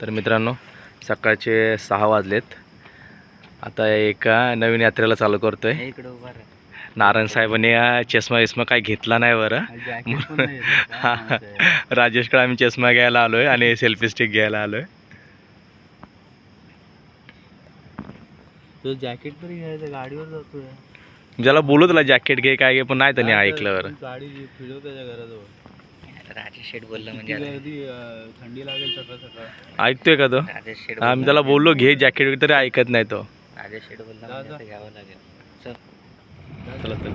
तर मित्रांनो, सकाळचे 6 वाजलेत. आता एका नवीन यात्रेला चालू करतोय. नारायण साहेबांनी चष्मा विस्मा काय घेतला नाही बरं. राजेशकडे आम्ही चष्मा घ्यायला आलोय आणि सेल्फी स्टिक घ्यायला आलोय. तो जॅकेट तरी घ्यायचं, गाडीवर जातोय. ज्याला बोलू तुला जॅकेट घे काय घे, पण नाही त्यांनी ऐकलं बरं. गाडी फिरव त्याच्या घराजवळ. राजेश शेठ बोलला म्हणजे थंडी लागेल सकाळ सकाळ. ऐकतोय का तो? आम्ही त्याला बोललो घे जॅकेट तरी ऐकत नाही तो. राजेश शेठ बोलला घ्यावं लागेल. चला चल.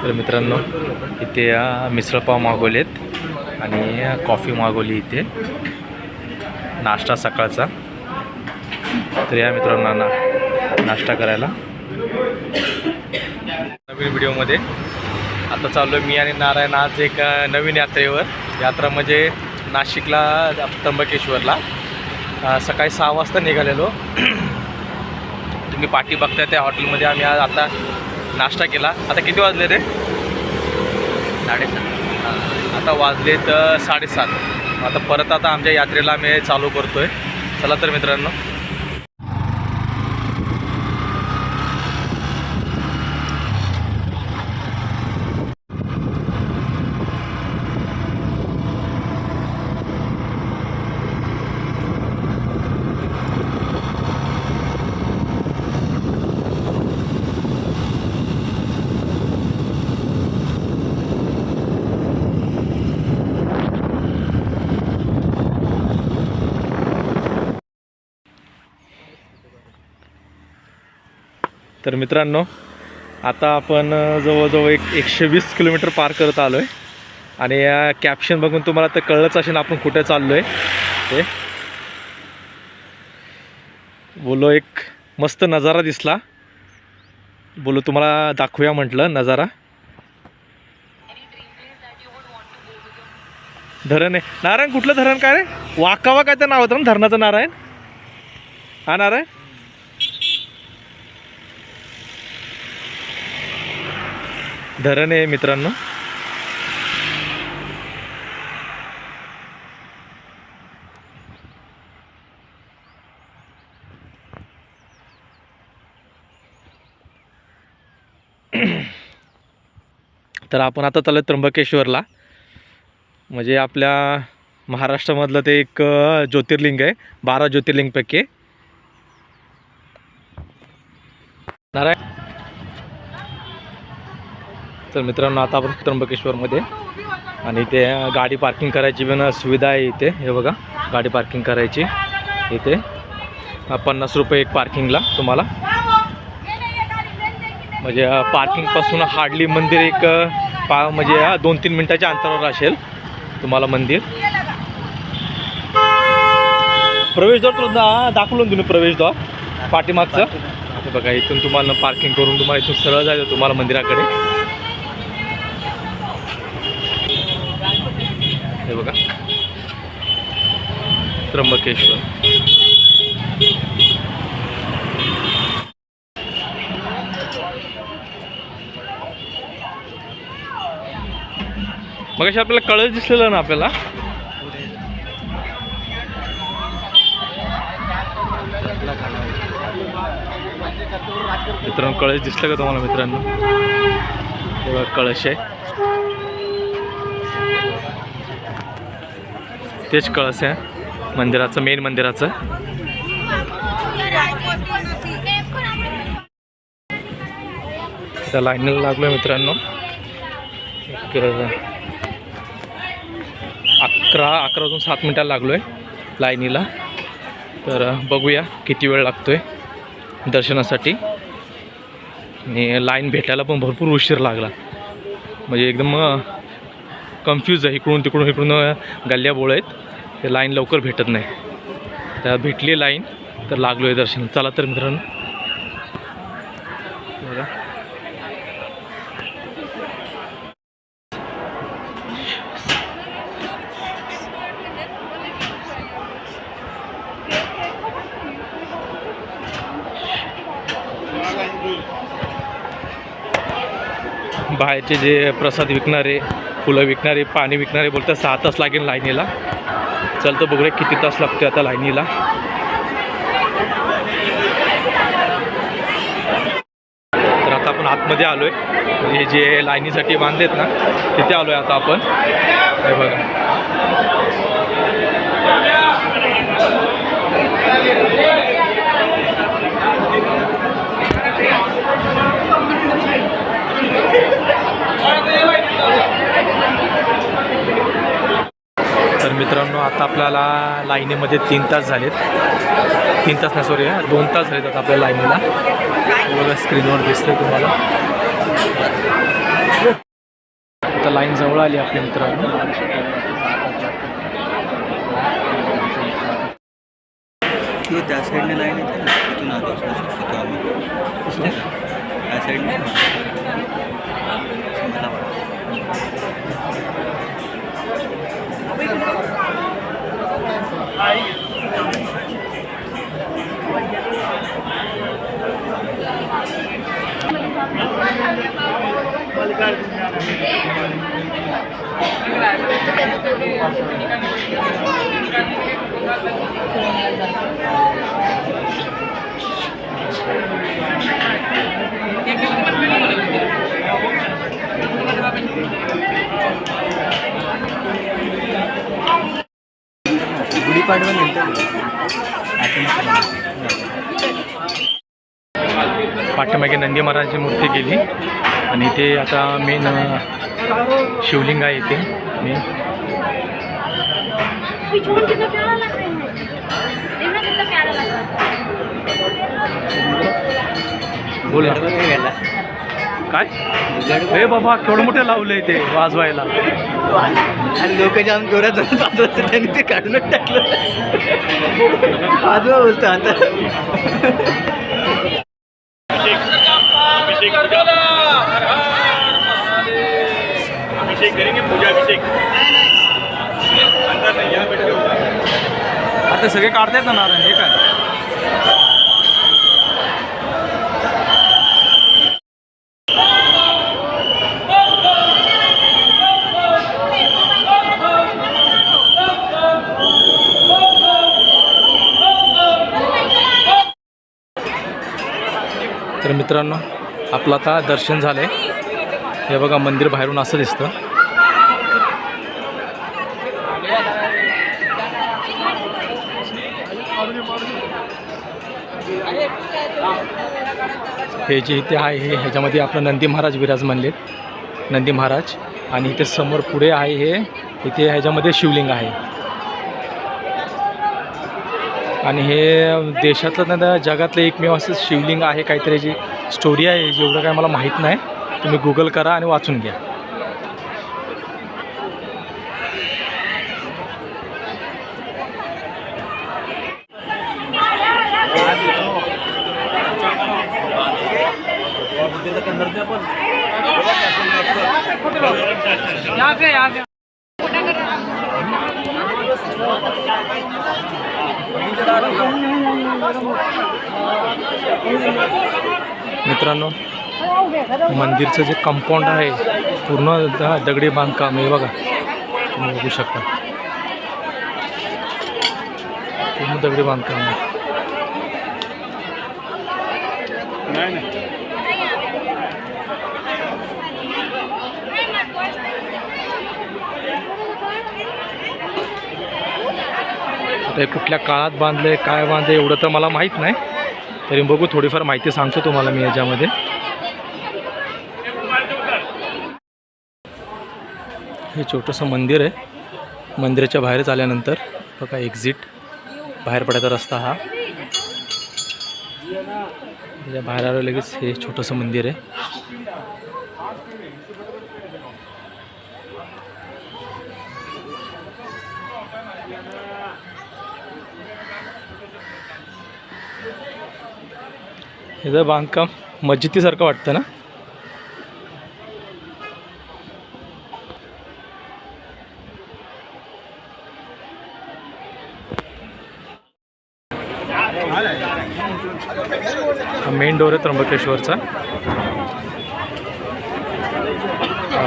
तर मित्रांनो, इथे मिसळपाव मागवलेत आणि कॉफी मागवली इथे, नाश्ता सकाळचा. तर या मित्रांनो नाश्ता करायला. नवीन व्हिडिओमध्ये आता चाललो मी आणि नारायण आज एक नवीन यात्रेवर. यात्रा म्हणजे नाशिकला त्र्यंबकेश्वरला. सकाळी 6 वाजता निघालेलो. तुम्ही पाठी बघताय त्या हॉटेलमध्ये आम्ही आज आता नाश्ता केला. आता किती वाजले रे? 7:30. आता वाजलेत 7:30. आता परत आता आमच्या यात्रेला आम्ही चालू करतोय. चला तर मित्रांनो. तर मित्रांनो, आता आपण जवळजवळ 120 किलोमीटर पार करत आलो आहे. आणि या कॅप्शन बघून तुम्हाला तर कळलंच असेल आपण कुठे चाललो आहे ते. बोलो एक मस्त नजारा दिसला, बोलो तुम्हाला दाखवूया म्हटलं नजारा. धरण आहे. नारायण कुठलं धरण काय रे? वाकावा काय तर नाव होतं ना धरणाचं? नारायण हा नारायण. धरण आहे मित्रांनो. तर आपण आता चाललो त्र्यंबकेश्वरला. म्हणजे आपल्या महाराष्ट्रामधलं ते एक ज्योतिर्लिंग आहे, 12 ज्योतिर्लिंगपैकी. नारायण. तर मित्रांनो, आता आपण त्र्यंबकेश्वरमध्ये आणि ते गाडी पार्किंग करायची पण सुविधा आहे इथे. हे बघा, गाडी पार्किंग करायची इथे 50 रुपये एक पार्किंगला तुम्हाला. म्हणजे पार्किंगपासून हार्डली मंदिर एक म्हणजे 2-3 मिनटाच्या अंतरावर असेल तुम्हाला मंदिर. प्रवेशद्वार तुला दाखवलं तुम्ही, प्रवेशद्वार पाठीमागचं. हे बघा, इथून तुम्हाला पार्किंग करून तुम्हाला इथून सरळ जायचं तुम्हाला मंदिराकडे. हे बघा, त्र्यंबकेश्वर. मग आपल्याला कळस दिसलेलं ना आपल्याला. मित्रांनो, कळस दिसलं का तुम्हाला मित्रांनो? हे बघा, कळस आहे, तेच कळस आहे मंदिराचं, मेन मंदिराचं. त्या लाईनीला लागलो आहे मित्रांनो. 11 वाजून 7 मिनिटाला लागलो आहे लाईनीला. तर बघूया किती वेळ लागतो आहे दर्शनासाठी. आणि लाईन भेटायला पण भरपूर उशीर लागला. म्हणजे एकदम कन्फ्यूज आहे, इकडून इकडून गल्ल्या बोळ आहेत, ते लाईन लवकर भेटत नाही. त्या भेटली लाईन तर लागलो आहे दर्शन. चला तर मित्रांनो बघा बाहेरचे जे प्रसाद विकणारे, फुलं विकणारे, पाणी विकणारे बोलतात 6 तास लागेल लाईनीला. चल तर बघूया किती तास लागतो आता लाईनीला. तर आता आपण आतमध्ये आलो आहे, हे जे लाईनीसाठी बांधलेत ना तिथे आलो आहे आता आपण. हे बघा तर मित्रांनो आता आपल्याला लाईनीमध्ये 3 तास झालेत. 3 तास नाही सॉरी 2 तास झालेत आता आपल्या लाईनीला. बघा स्क्रीनवर दिसतंय तुम्हाला. आता लाईन जवळ आली आपल्या मित्रांनो. त्या साईडने लाईन येते ना, तिथून आलो शकतो आम्ही. त्या साईडने गुढीपाडवा पाठीमागे नंदी महाराजांची मूर्ती केली आणि इथे आता मेन शिवलिंग आहे इथे मेन. बोला काय हे बाबा केवढं मोठं लावलंय ते वाजवायला. आणि लोक जाम जोरात वाजवत त्यांनी ते काढूनच टाकलं. वाजवा बोलतो आता. आता सगळे काढतायत ना नारायण. हे काय तर मित्रांनो आपलं आता दर्शन झालंय. हे बघा मंदिर बाहेरून असं दिसतं. हे जे इथे आहे हे ह्याच्यामध्ये आपलं नंदी महाराज विराजमानलेत, नंदी महाराज. आणि इथे समोर पुढे आहे हे इथे ह्याच्यामध्ये शिवलिंग आहे. आणि हे देशातलं ना जगातलं एकमेव असं शिवलिंग आहे. काहीतरी जी स्टोरी आहे जेवढं काय मला माहीत नाही, तुम्ही गुगल करा आणि वाचून घ्या. मित्रांनो मंदिरचं जे कंपाऊंड आहे पूर्ण दगडी बांधकाम आहे बघा, तुम्ही बघू शकता पूर्ण दगडी बांधकाम आहे. आता कुठल्या काळात बांधले काय बांधले एवढं तर मला माहीत नाही, तरी बघू थोडीफार माहिती सांगतो तुम्हाला मी याच्यामध्ये. हे छोटंसं मंदिर आहे. मंदिराच्या बाहेरच आल्यानंतर बघा एक्झिट बाहेर पडायचा रस्ता हा. त्याच्या बाहेर आलं लगेच हे छोटंसं मंदिर आहे. ह्याचं बांधकाम मस्जिदीसारखं वाटतं ना. मेन डोर आहे त्र्यंबकेश्वरचा.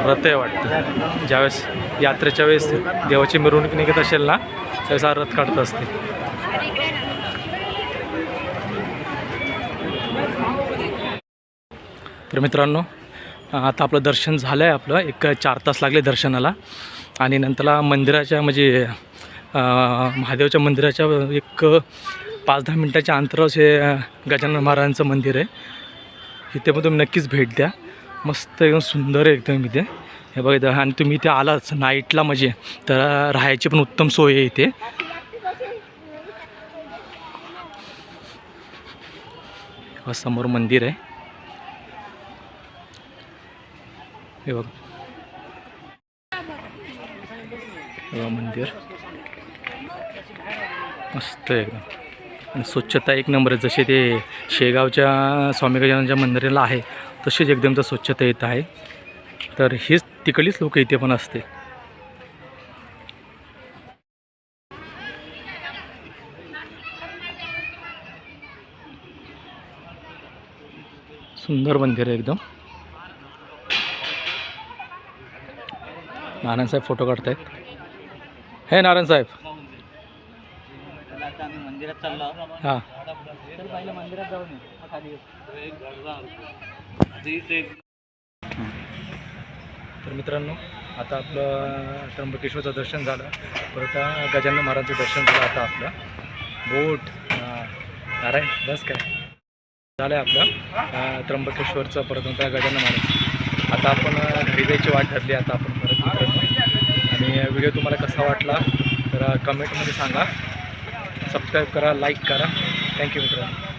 रथ आहे वाटतं. ज्यावेळेस यात्रेच्या वेळेस देवाची मिरवणूक निघत असेल ना त्यावेळेस हा रथ काढत असते. तर मित्रांनो आता आपलं दर्शन झालं आहे. आपलं एक 4 तास लागले दर्शनाला. आणि नंतरला मंदिराच्या म्हणजे महादेवच्या मंदिराच्या एक 5-10 मिनटाच्या अंतरावर हे गजानन महाराजांचं मंदिर आहे. इथे पण तुम्ही नक्कीच भेट द्या. मस्त एकदम सुंदर आहे एकदम इथे. हे बघा इथं. आणि तुम्ही इथे आलाच नाईटला म्हणजे तर राहायची पण उत्तम सोय आहे इथे. समोर मंदिर आहे हे बघ. मंदिर मस्त आहे एकदम. आणि स्वच्छता एक नंबर आहे. जसे ते शेगावच्या स्वामी गजाननच्या मंदिराला आहे तसेच एकदम स्वच्छता येत आहे. तर हेच तिकडलीच लोक इथे पण असते. सुंदर मंदिर आहे एकदम. नारायण साहेब फोटो काढतायत. हे नारायण साहेब. मंदिरात चाललो. हां तर पहिलं मंदिरात जाऊन खाली. तर मित्रांनो आता आपलं त्र्यंबकेश्वरचं दर्शन झालं. परत गजानन महाराजांचं दर्शन झालं. आता आपलं बोट नारायण बस काय झालं आहे आपलं त्र्यंबकेश्वरचं. परत नंतर गजानन महाराज. आता आपण घरी जायची वाट धरली आता आपण परत मित्रांनो. आणि व्हिडिओ तुम्हाला कसा वाटला तर कमेंटमध्ये सांगा. सबस्क्राईब करा, लाईक करा. थँक्यू मित्रांनो.